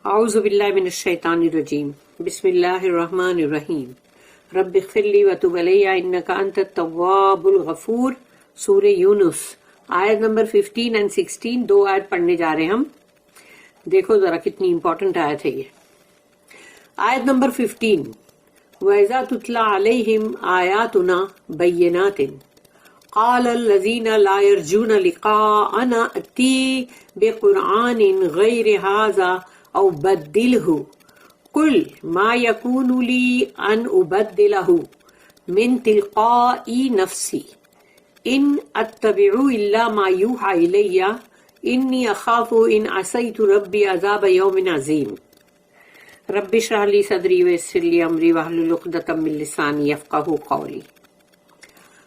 اعوذ باللہ من الشیطان الرجیم بسم اللہ الرحمن الرحیم رب اغفر لی وتب علی انک انت التواب الغفور. سورہ یونس آیت نمبر 15 and 16 دو آیت پڑھنے جا رہے ہیں ہم. دیکھو ذرا کتنی امپورٹنٹ آیت ہے یہ. آیت نمبر 15 وَإِذَا تُتْلَى عَلَيْهِمْ آيَاتُنَا بَيِّنَاتٍ قال الذين لا يرجون لقاءنا ائت بقرآن غير هذا أو بدله قل ما يكون لي أن أبدله من تلقاء نفسي إن أتبع إلا ما يوحى إلي إني أخاف إن عصيت ربي عذاب يوم عظيم. رب اشرح لي صدري ويسر لي أمري واحلل عقدة من لساني يفقهوا قولي.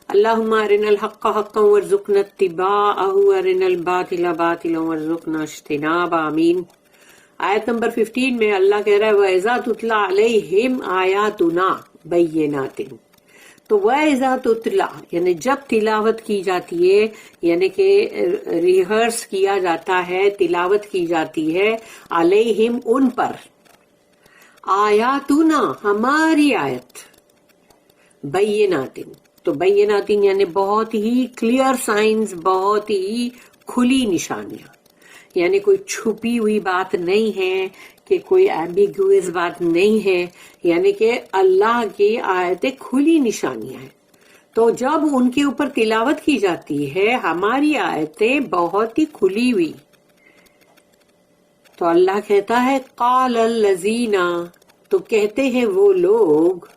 اللهم ارنا الحق حقا وارزقنا اتباعه وارنا الباطل باطلا وارزقنا اجتنابه آمین. آیت نمبر 15 میں اللہ کہہ رہا ہے وَإِذَا تُتْلَى عَلَيْهِمْ آيَاتُنَا بَيِّنَاتٍ. تو وَإِذَا تُتْلَى یعنی جب تلاوت کی جاتی ہے، یعنی کہ ریہرس کیا جاتا ہے، تلاوت کی جاتی ہے، علیہم ان پر، آیاتنا ہماری آیت، بیناتن تو بیناتن یعنی بہت ہی کلیئر سائنز، بہت ہی کھلی نشانیاں، یعنی کوئی چھپی ہوئی بات نہیں ہے کہ کوئی ایمبیگوئس بات نہیں ہے، یعنی کہ اللہ کی آیتیں کھلی نشانیاں ہیں. تو جب ان کے اوپر تلاوت کی جاتی ہے ہماری آیتیں بہت ہی کھلی ہوئی، تو اللہ کہتا ہے قال الذین، تو کہتے ہیں وہ لوگ،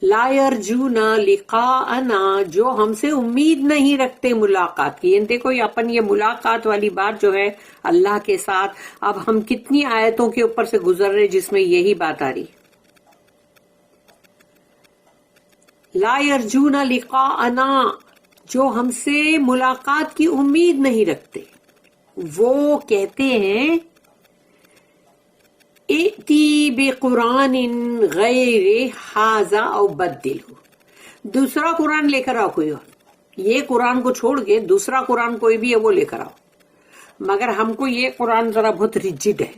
لا یرجون لقاءنا جو ہم سے امید نہیں رکھتے ملاقات کی. یعنی دیکھو یہ اپن یہ ملاقات والی بات جو ہے اللہ کے ساتھ، اب ہم کتنی آیتوں کے اوپر سے گزر رہے جس میں یہی بات آ رہی. لا یرجون لقاءنا جو ہم سے ملاقات کی امید نہیں رکھتے، وہ کہتے ہیں ائتی بقرآن غیر ھذا او بدلہ، دوسرا قرآن لے کر آؤ کوئی اور، یہ قرآن کو چھوڑ کے دوسرا قرآن کوئی بھی ہے وہ لے کر آؤ، مگر ہم کو یہ قرآن ذرا بہت ریجڈ ہے،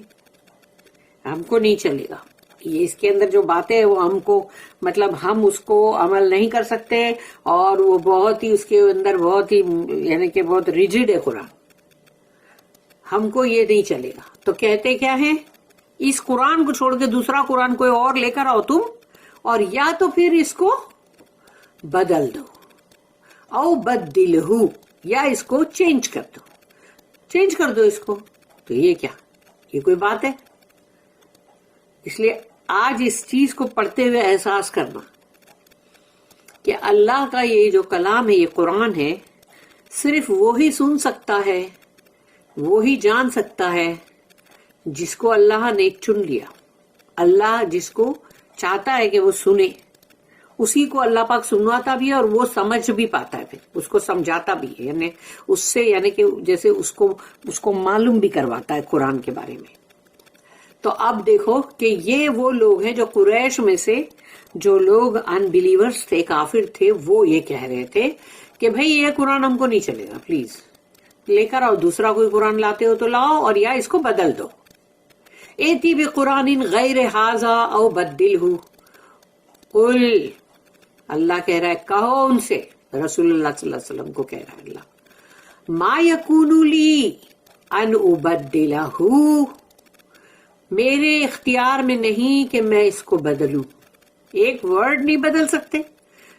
ہم کو نہیں چلے گا، یہ اس کے اندر جو باتیں وہ ہم کو مطلب ہم اس کو عمل نہیں کر سکتے، اور وہ بہت ہی اس کے اندر بہت ہی یعنی کہ بہت ریجڈ ہے قرآن، ہم کو یہ نہیں چلے گا. تو کہتے کیا ہے، اس قرآن کو چھوڑ کے دوسرا قرآن کوئی اور لے کر آؤ تم، اور یا تو پھر اس کو بدل دو، او بدلہ یا اس کو چینج کر دو، چینج کر دو اس کو. تو یہ کیا، یہ کوئی بات ہے؟ اس لیے آج اس چیز کو پڑھتے ہوئے احساس کرنا کہ اللہ کا یہ جو کلام ہے، یہ قرآن ہے، صرف وہی سن سکتا ہے، وہی جان سکتا ہے جس کو اللہ نے چن لیا. اللہ جس کو چاہتا ہے کہ وہ سنے، اسی کو اللہ پاک سنواتا بھی ہے اور وہ سمجھ بھی پاتا ہے، پھر اس کو سمجھاتا بھی ہے، یعنی اس سے یعنی کہ جیسے اس کو معلوم بھی کرواتا ہے قرآن کے بارے میں. تو اب دیکھو کہ یہ وہ لوگ ہیں جو قریش میں سے جو لوگ ان بلیورز تھے، کافر تھے، وہ یہ کہہ رہے تھے کہ بھئی یہ قرآن ہم کو نہیں چلے گا، پلیز لے کر آؤ، دوسرا کوئی قرآن لاتے ہو تو لاؤ، اور یا اس کو بدل دو. ایتی بقرآن غیر ھذا او بدلہ قل، اللہ کہہ رہا ہے کہو ان سے، رسول اللہ صلی اللہ علیہ وسلم کو کہہ رہا ہے اللہ، ما یکون لی ان ابدلہ، میرے اختیار میں نہیں کہ میں اس کو بدلوں، ایک ورڈ نہیں بدل سکتے.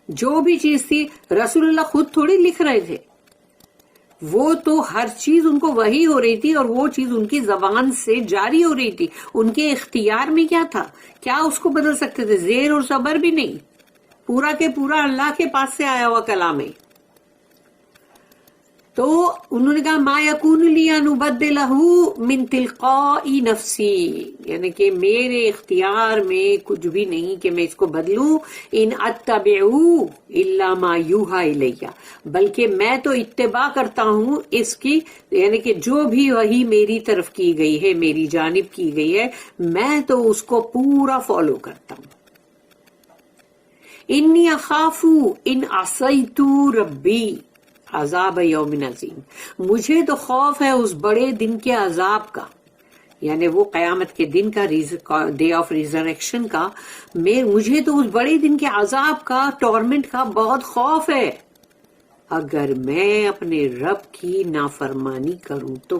جو بھی چیز تھی رسول اللہ خود تھوڑی لکھ رہے تھے، وہ تو ہر چیز ان کو وحی ہو رہی تھی، اور وہ چیز ان کی زبان سے جاری ہو رہی تھی. ان کے اختیار میں کیا تھا، کیا اس کو بدل سکتے تھے؟ زیر اور زبر بھی نہیں، پورا کے پورا اللہ کے پاس سے آیا ہوا کلام ہے. تو انہوں نے کہا ما یکون لی ان ابدلہ من تلقاء نفسی، یعنی کہ میرے اختیار میں کچھ بھی نہیں کہ میں اس کو بدلوں. ان اتبع الا ما یوحی الی، بلکہ میں تو اتباع کرتا ہوں اس کی، یعنی کہ جو بھی وحی میری طرف کی گئی ہے، میری جانب کی گئی ہے، میں تو اس کو پورا فالو کرتا ہوں. انی اخاف ان عصیت ربی عذاب یوم عظیم، مجھے تو خوف ہے اس بڑے دن کے عذاب کا یعنی وہ قیامت کے دن کا ڈے آف ریزریکشن کا مجھے تو اس بڑے دن کے عذاب کا ٹورمنٹ کا بہت خوف ہے اگر میں اپنے رب کی نافرمانی کروں تو.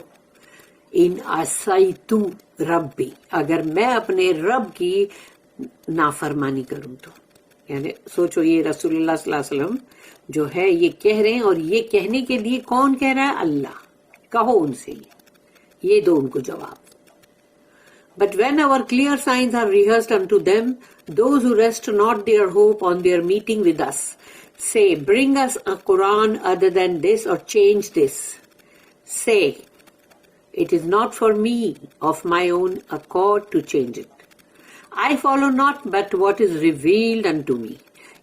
ان عصیتو ربی، اگر میں اپنے رب کی نافرمانی کروں تو. یعنی سوچو یہ رسول اللہ صلی اللہ علیہ وسلم جو ہے یہ کہہ رہے ہیں، اور یہ کہنے کے لیے کون کہہ رہا ہے؟ اللہ. کہو ان سے یہ دو ان کو جواب. But when our clear signs are rehearsed unto them, those who rest not their hope on their meeting with us, say, bring us a Quran other than this or change this. Say, it is not for me of my own accord to change it. I follow not but what is revealed unto me.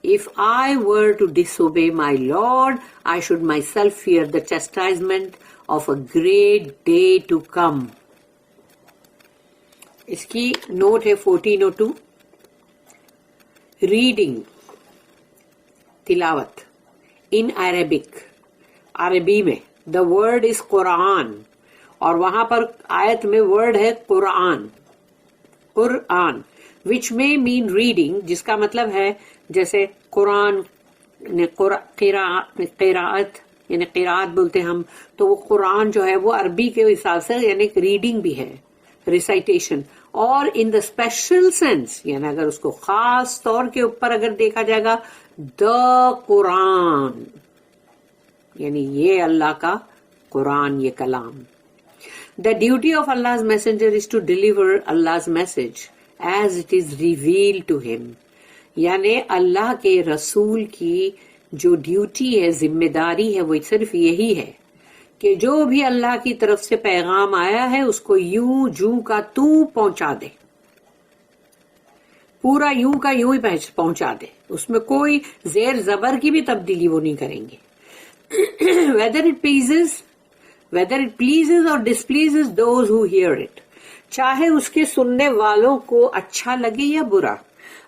If I were to disobey my Lord, I should myself fear the chastisement of a great day to come. اس کی note ہے 1402. Reading, تلاوت. In Arabic, عربی میں. The word is قرآن، اور وہاں پر آیت میں word ہے قرآن. قرآن وچ میں مین ریڈنگ، جس کا مطلب ہے جیسے قرآن قراءت، یعنی قراءت بولتے ہم، تو وہ قرآن جو ہے وہ عربی کے حساب سے یعنی ریڈنگ بھی ہے، ریسائٹیشن. اور ان دا اسپیشل سینس، یعنی اگر اس کو خاص طور کے اوپر اگر دیکھا جائے گا، دا قرآن، یعنی یہ اللہ کا قرآن، یہ کلام. The duty of Allah's messenger is to deliver Allah's message as it is revealed to him. یعنی اللہ کے رسول کی جو ڈیوٹی ہے، ذمہ داری ہے، وہ صرف یہی ہے کہ جو بھی اللہ کی طرف سے پیغام آیا ہے اس کو یوں جو کا تو پہنچا دے، پورا یوں کا یوں ہی پہنچا دے، اس میں کوئی زیر زبر کی بھی تبدیلی وہ نہیں کریں گے. whether it pleases or displeases those who hear it، چاہے اس کے سننے والوں کو اچھا لگے یا برا.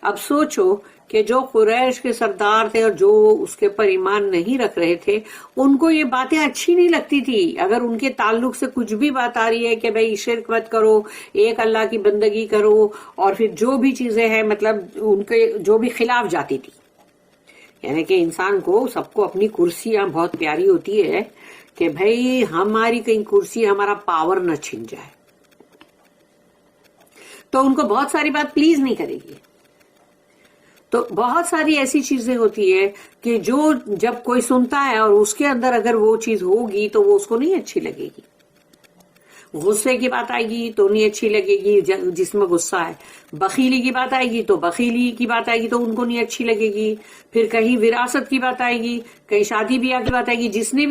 اب سوچو کہ جو قریش کے سردار تھے اور جو اس کے پر ایمان نہیں رکھ رہے تھے، ان کو یہ باتیں اچھی نہیں لگتی تھی. اگر ان کے تعلق سے کچھ بھی بات آ رہی ہے کہ بھئی شرک مت کرو، ایک اللہ کی بندگی کرو، اور پھر جو بھی چیزیں ہیں مطلب ان کے جو بھی خلاف جاتی تھی. یعنی کہ انسان کو، سب کو اپنی کرسیاں بہت پیاری ہوتی ہے کہ بھئی ہماری کہیں کرسی ہمارا پاور نہ چھن جائے، تو ان کو بہت ساری بات پلیز نہیں کرے گی. تو بہت ساری ایسی چیزیں ہوتی ہے کہ جو جب کوئی سنتا ہے اور اس کے اندر اگر وہ چیز ہوگی تو وہ اس کو نہیں اچھی لگے گی. غصے کی بات آئے گی تو نہیں اچھی لگے گی جس میں غصہ ہے. بخیلی کی بات آئے گی تو بخیلی کی بات آئے گی تو ان کو نہیں اچھی لگے گی. پھر کہیں وراثت کی بات آئے گی، کہیں شادی بیاہ کی بات آئے گی.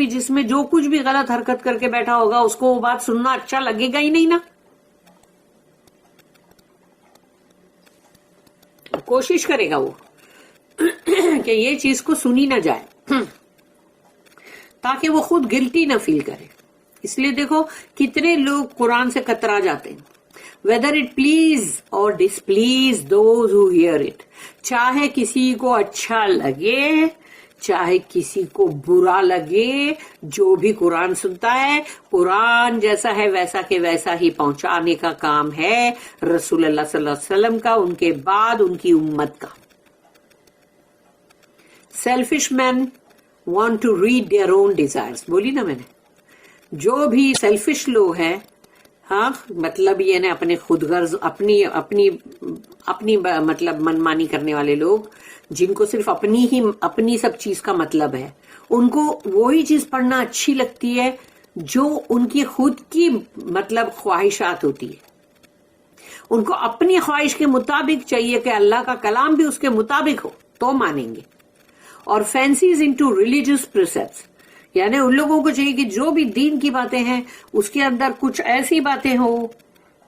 جس میں جو کچھ بھی غلط حرکت کر کے بیٹھا ہوگا اس کو وہ بات سننا اچھا لگے گا ہی نہیں نا. کوشش کرے گا وہ کہ یہ چیز کو سنی نہ جائے تاکہ وہ خود گلٹی نہ فیل کرے. اس لیے دیکھو کتنے لوگ قرآن سے کترا جاتے ہیں. whether it please or displease those who hear it، چاہے کسی کو اچھا لگے چاہے کسی کو برا لگے، جو بھی قرآن سنتا ہے قرآن جیسا ہے ویسا کہ ویسا ہی پہنچانے کا کام ہے رسول اللہ صلی اللہ علیہ وسلم کا، ان کے بعد ان کی امت کا. Selfish men want to read their own desires, بولی نا میں نے. جو بھی سیلفش لوگ ہیں، ہاں مطلب یہ نا اپنے خود غرض، اپنی مطلب منمانی کرنے والے لوگ، جن کو صرف اپنی سب چیز کا مطلب ہے، ان کو وہی چیز پڑھنا اچھی لگتی ہے جو ان کی خود کی مطلب خواہشات ہوتی ہے. ان کو اپنی خواہش کے مطابق چاہیے کہ اللہ کا کلام بھی اس کے مطابق ہو تو مانیں گے. اور فینسیز انٹو ریلیجیس پریسیپٹس، یعنی ان لوگوں کو چاہیے کہ جو بھی دین کی باتیں ہیں اس کے اندر کچھ ایسی باتیں ہوں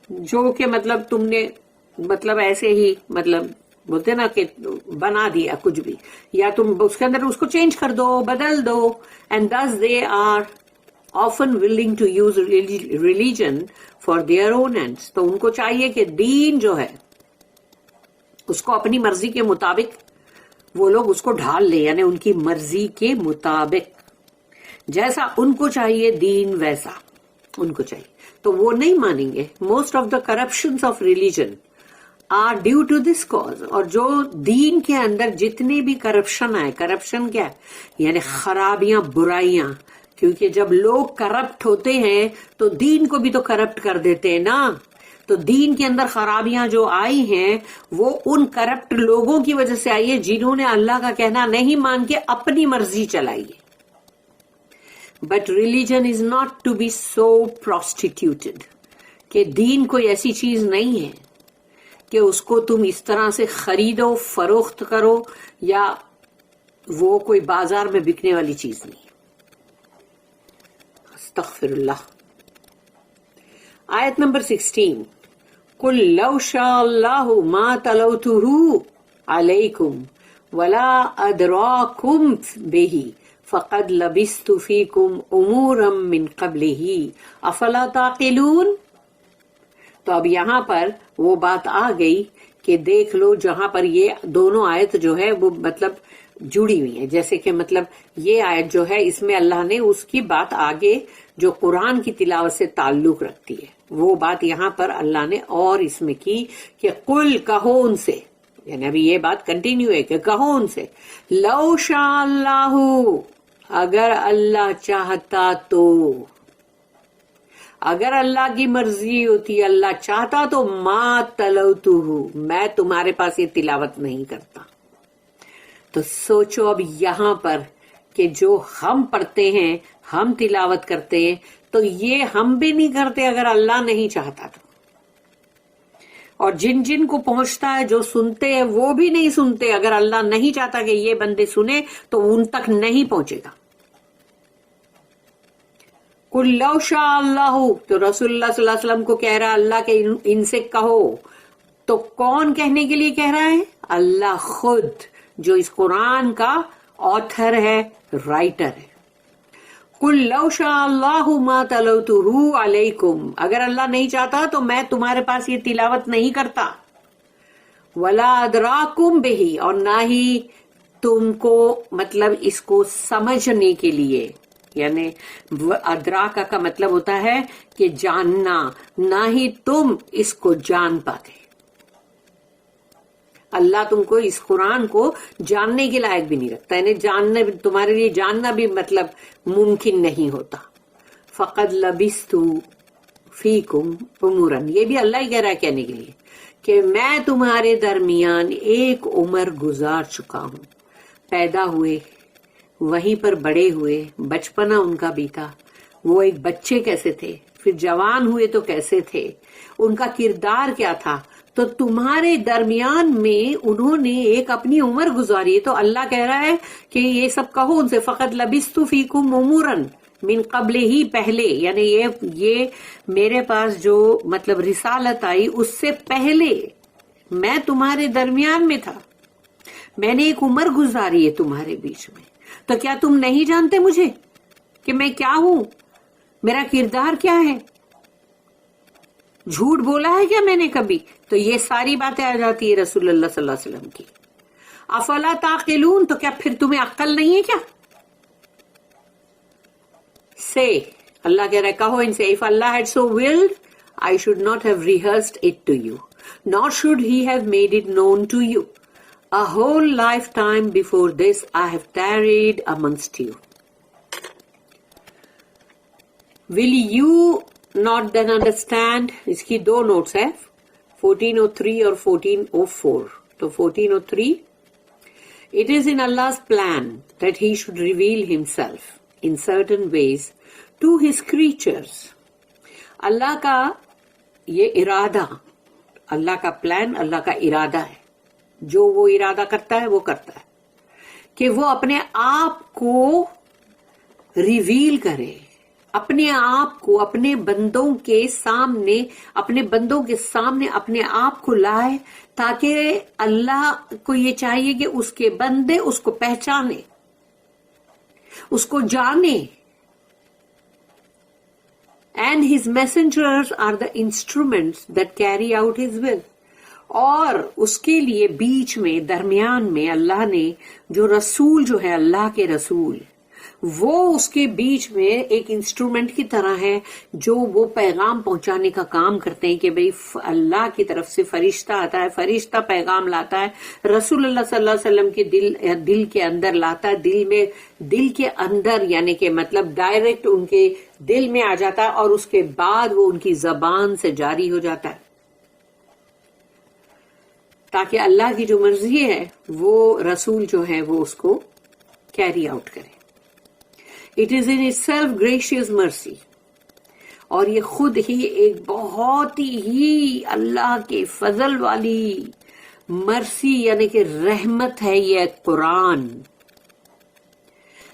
جو کہ مطلب تم نے مطلب ایسے ہی مطلب بولتے نا کہ بنا دیا کچھ بھی، یا تم اس کے اندر اس کو چینج کر دو، بدل دو. And thus they are often willing to use religion for their own ends. تو ان کو چاہیے کہ دین جو ہے اس کو اپنی مرضی کے مطابق وہ لوگ اس کو ڈھال لیں، یعنی ان کی مرضی کے مطابق جیسا ان کو چاہیے دین ویسا ان کو چاہیے. تو وہ نہیں مانیں گے. Most of the corruptions of religion are due to this cause. اور جو دین کے اندر جتنے بھی کرپشن آئے, کرپشن کیا ہے یعنی خرابیاں, برائیاں, کیونکہ جب لوگ کرپٹ ہوتے ہیں تو دین کو بھی تو کرپٹ کر دیتے ہیں نا. تو دین کے اندر خرابیاں جو آئی ہیں وہ ان کرپٹ لوگوں کی وجہ سے آئی ہے جنہوں نے اللہ کا کہنا نہیں مان کے اپنی مرضی چلائی ہے. But religion is not to be so prostituted کہ دین کوئی ایسی چیز نہیں ہے کہ اس کو تم اس طرح سے خریدو فروخت کرو, یا وہ کوئی بازار میں بکنے والی چیز نہیں. استغفر اللہ. آیت نمبر 16, قل لو شاء اللہ ما تلوته علیکم ولا ادراکم بہ فقد لبثت فیکم امورا من قبلہ افلا تعقلون. تو اب یہاں پر وہ بات آ گئی کہ دیکھ لو جہاں پر یہ دونوں آیت جو ہے وہ مطلب جڑی ہوئی ہیں. جیسے کہ مطلب یہ آیت جو ہے اس میں اللہ نے اس کی بات آگے جو قرآن کی تلاوت سے تعلق رکھتی ہے وہ بات یہاں پر اللہ نے اور اس میں کی کہ قل کہو ان سے, یعنی ابھی یہ بات کنٹینیو ہے کہ کہو ان سے لو شاء اللہ, اگر اللہ چاہتا تو, اگر اللہ کی مرضی ہوتی, اللہ چاہتا تو ما تلوتہ, میں تمہارے پاس یہ تلاوت نہیں کرتا. تو سوچو اب یہاں پر کہ جو ہم پڑھتے ہیں, ہم تلاوت کرتے ہیں, تو یہ ہم بھی نہیں کرتے اگر اللہ نہیں چاہتا تو. اور جن جن کو پہنچتا ہے, جو سنتے ہیں وہ بھی نہیں سنتے اگر اللہ نہیں چاہتا کہ یہ بندے سنے تو ان تک نہیں پہنچے گا. قل لو شاء اللہ, تو رسول اللہ صلی اللہ علیہ وسلم کو کہہ رہا اللہ کہ ان سے کہو. تو کون کہنے کے لیے کہہ رہا ہے؟ اللہ خود, جو اس قرآن کا آتھر ہے, رائٹر ہے. قل لو شاء اللہ ما تلوتہ علیکم, اگر اللہ نہیں چاہتا تو میں تمہارے پاس یہ تلاوت نہیں کرتا. ولا ادراکم بہ, اور نہ ہی تم کو مطلب اس کو سمجھنے کے لیے, یعنی ادراکا کا مطلب ہوتا ہے کہ جاننا, نہ ہی تم اس کو جان پاتے. اللہ تم کو اس قرآن کو جاننے کے لائق بھی نہیں رکھتا, یعنی جاننا تمہارے لیے جاننا بھی مطلب ممکن نہیں ہوتا. فقد لبثت فیکم عمرا, یہ بھی اللہ ہی کہہ رہا ہے کہنے کے لیے کہ میں تمہارے درمیان ایک عمر گزار چکا ہوں. پیدا ہوئے, وہیں پر بڑے ہوئے, بچپنا ان کا بیتا, وہ ایک بچے کیسے تھے, پھر جوان ہوئے تو کیسے تھے, ان کا کردار کیا تھا, تو تمہارے درمیان میں انہوں نے ایک اپنی عمر گزاری ہے. تو اللہ کہہ رہا ہے کہ یہ سب کہو ان سے فقط لبثت فیکم عمرا من قبل ہی, پہلے, یعنی یہ میرے پاس جو مطلب رسالت آئی اس سے پہلے میں تمہارے درمیان میں تھا, میں نے ایک عمر گزاری ہے تمہارے بیچ میں. تو کیا تم نہیں جانتے مجھے کہ میں کیا ہوں, میرا کردار کیا ہے, جھوٹ بولا ہے کیا میں نے کبھی؟ تو یہ ساری باتیں آ جاتی ہے رسول اللہ صلی اللہ علیہ وسلم کی. افلا تعقلون, تو کیا پھر تمہیں عقل نہیں ہے کیا؟ سے اللہ کہہ رہا ہے کہو ان سے, if Allah had so willed, I should not have rehearsed it to you, nor should he have made it known to you. A whole lifetime before this I have tarried amongst you. Will you not then understand? اس کی دو notice ہے, 1403 اور 1404. تو 1403, it is in Allah's plan that he should reveal himself in certain ways to his creatures. اللہ کا یہ ارادہ, اللہ کا plan, اللہ کا ارادہ ہے, جو وہ ارادہ کرتا ہے وہ کرتا ہے کہ وہ اپنے آپ کو ریویل کرے, اپنے آپ کو اپنے بندوں کے سامنے, اپنے بندوں کے سامنے اپنے آپ کو لائے, تاکہ اللہ کو یہ چاہیے کہ اس کے بندے اس کو پہچانے, اس کو جانے. And his messengers are the instruments that carry out his will. اور اس کے لیے بیچ میں درمیان میں اللہ نے جو رسول جو ہے اللہ کے رسول, وہ اس کے بیچ میں ایک انسٹرومنٹ کی طرح ہے جو وہ پیغام پہنچانے کا کام کرتے ہیں کہ بھئی اللہ کی طرف سے فرشتہ آتا ہے، فرشتہ پیغام لاتا ہے، رسول اللہ صلی اللہ علیہ وسلم کے دل کے اندر لاتا ہے، دل کے اندر یعنی کہ مطلب ڈائریکٹ ان کے دل میں آ جاتا ہے اور اس کے بعد وہ ان کی زبان سے جاری ہو جاتا ہے تاکہ اللہ کی جو مرضی ہے وہ رسول جو ہے وہ اس کو کیری آؤٹ کرے. It is in itself gracious mercy. اور یہ خود ہی ایک بہت ہی اللہ کے فضل والی مرسی یعنی کہ رحمت ہے یہ قرآن.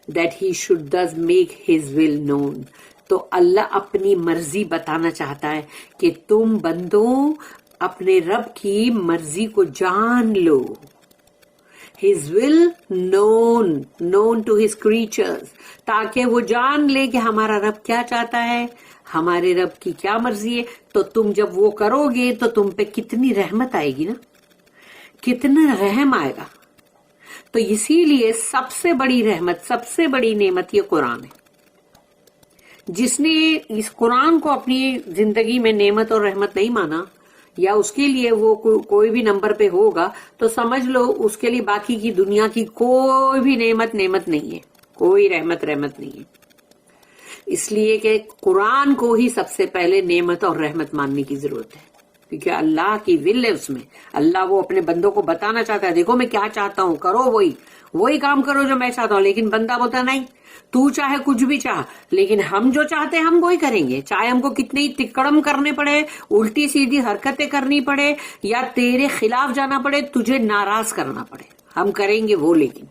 That he should thus make his will known. تو اللہ اپنی مرضی بتانا چاہتا ہے کہ تم بندوں اپنے رب کی مرضی کو جان لو. His will known to his creatures. تاکہ وہ جان لے کہ ہمارا رب کیا چاہتا ہے، ہمارے رب کی کیا مرضی ہے. تو تم جب وہ کرو گے تو تم پہ کتنی رحمت آئے گی نا، کتنا رحم آئے گا. تو اسی لیے سب سے بڑی رحمت، سب سے بڑی نعمت یہ قرآن ہے. جس نے اس قرآن کو اپنی زندگی میں نعمت اور رحمت نہیں مانا یا اس کے لیے وہ کوئی بھی نمبر پہ ہوگا تو سمجھ لو اس کے لیے باقی کی دنیا کی کوئی بھی نعمت نہیں ہے، کوئی رحمت نہیں ہے. اس لیے کہ قرآن کو ہی سب سے پہلے نعمت اور رحمت ماننے کی ضرورت ہے، کیونکہ اللہ کی ول ہے اس میں. اللہ وہ اپنے بندوں کو بتانا چاہتا ہے دیکھو میں کیا چاہتا ہوں، کرو وہی کام کرو جو میں چاہتا ہوں. لیکن بندہ بولتا نہیں تو چاہے کچھ بھی چاہ، لیکن ہم جو چاہتے ہیں ہم وہی کریں گے، چاہے ہم کو کتنے تکڑم کرنے پڑے، الٹی سیدھی حرکتیں کرنی پڑے یا تیرے خلاف جانا پڑے، تجھے ناراض کرنا پڑے، ہم کریں گے وہ. لیکن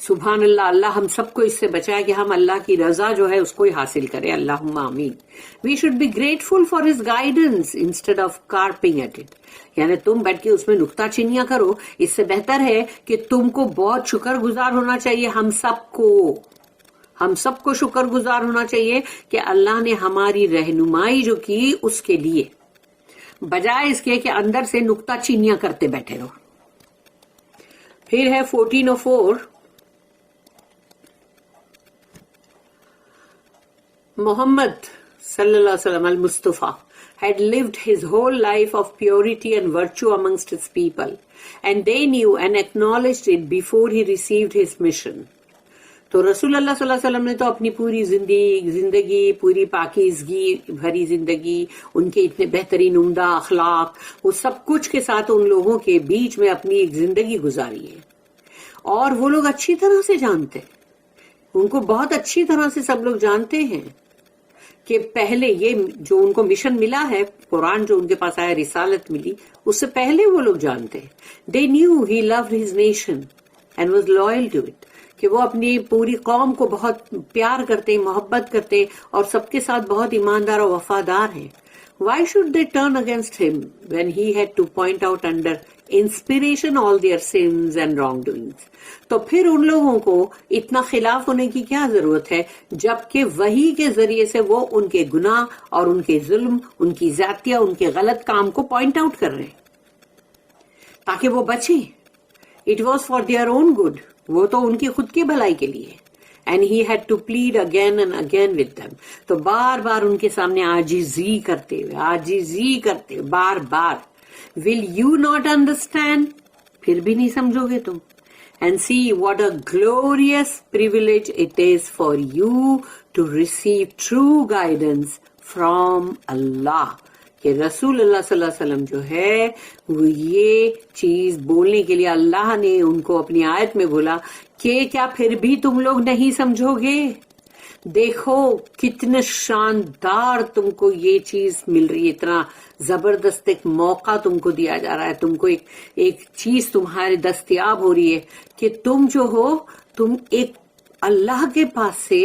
سبحان اللہ، اللہ ہم سب کو اس سے بچائے کہ ہم اللہ کی رضا جو ہے اس کو ہی حاصل کریں. اللہم آمین. We should be grateful for his guidance instead of carping at it. یعنی تم بیٹھ کے اس میں نکتہ چینیاں کرو، اس سے بہتر ہے کہ تم کو بہت شکر گزار ہونا چاہیے. ہم سب کو شکر گزار ہونا چاہیے کہ اللہ نے ہماری رہنمائی جو کی اس کے لیے، بجائے اس کے کہ اندر سے نکتہ چینیاں کرتے بیٹھے رہو. پھر ہے 1404. Muhammad sallallahu alaihi wasallam al-Mustafa had lived his whole life of purity and virtue amongst his people, and they knew and acknowledged it before he received his mission. تو رسول اللہ صلی اللہ علیہ وسلم نے تو اپنی پوری زندگی پوری پاکیزگی بھری زندگی، ان کے اتنے بہترین عمدہ اخلاق، وہ سب کچھ کے ساتھ ان لوگوں کے بیچ میں اپنی ایک زندگی گزاری ہے. اور وہ لوگ اچھی طرح سے جانتے، ان کو بہت اچھی طرح سے سب لوگ جانتے ہیں کہ پہلے یہ جو ان کو مشن ملا ہے، قرآن جو ان کے پاس آیا، رسالت ملی، اس سے پہلے وہ لوگ جانتے ہیں. They knew he loved his nation and was loyal to it. کہ وہ اپنی پوری قوم کو بہت پیار کرتے، محبت کرتے اور سب کے ساتھ بہت ایماندار اور وفادار ہیں. Why should they turn against him when he had to point out under inspiration all their sins and wrongdoings? تو پھر ان لوگوں کو اتنا خلاف ہونے کی کیا ضرورت ہے جبکہ وحی کے ذریعے سے وہ ان کے گناہ اور ان کے ظلم، ان کی زیادتیاں، ان کے غلط کام کو پوائنٹ آؤٹ کر رہے ہیں تاکہ وہ بچیں. It was for their own good. وہ تو ان کی خود کی بھلائی کے لیے. And he had to plead again and again with them. تو بار بار ان کے سامنے عاجزی کرتے ہوئے بار بار. Will you not understand? پھر بھی نہیں سمجھو گے تم. And see what a glorious privilege it is for you to receive true guidance from Allah. کہ رسول اللہ صلی اللہ علیہ وسلم جو ہے وہ یہ چیز بولنے کے لیے اللہ نے ان کو اپنی آیت میں بولا کہ کیا پھر بھی تم لوگ نہیں سمجھو گے؟ دیکھو کتنا شاندار تم کو یہ چیز مل رہی ہے، اتنا زبردست ایک موقع تم کو دیا جا رہا ہے، تم کو ایک چیز تمہارے دستیاب ہو رہی ہے کہ تم جو ہو تم ایک اللہ کے پاس سے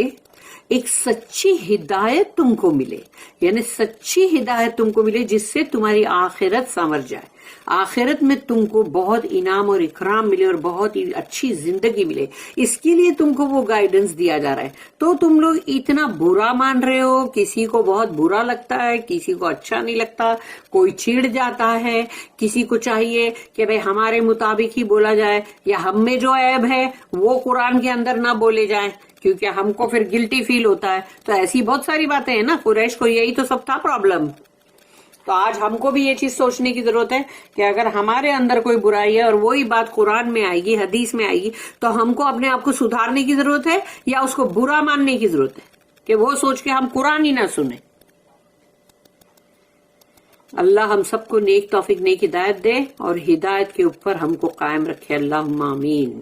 ایک سچی ہدایت تم کو ملے، یعنی سچی ہدایت تم کو ملے جس سے تمہاری آخرت سنور جائے. آخرت میں تم کو بہت انعام اور اکرام ملے اور بہت ہی اچھی زندگی ملے، اس کے لیے تم کو وہ گائیڈنس دیا جا رہا ہے. تو تم لوگ اتنا برا مان رہے ہو، کسی کو بہت برا لگتا ہے، کسی کو اچھا نہیں لگتا، کوئی چڑ جاتا ہے، کسی کو چاہیے کہ بھئی ہمارے مطابق ہی بولا جائے، یا ہم میں جو عیب ہے وہ قرآن کے اندر نہ بولے جائیں کیونکہ ہم کو پھر گلٹی فیل ہوتا ہے. تو ایسی بہت ساری باتیں ہیں نا، قریش کو یہی تو سب تھا پرابلم. تو آج ہم کو بھی یہ چیز سوچنے کی ضرورت ہے کہ اگر ہمارے اندر کوئی برائی ہے اور وہی بات قرآن میں آئے گی، حدیث میں آئے گی، تو ہم کو اپنے آپ کو سدھارنے کی ضرورت ہے یا اس کو برا ماننے کی ضرورت ہے کہ وہ سوچ کے ہم قرآن ہی نہ سنیں. اللہ ہم سب کو نیک توفیق، نیک ہدایت دے اور ہدایت کے اوپر ہم کو قائم رکھے. اللہم آمین.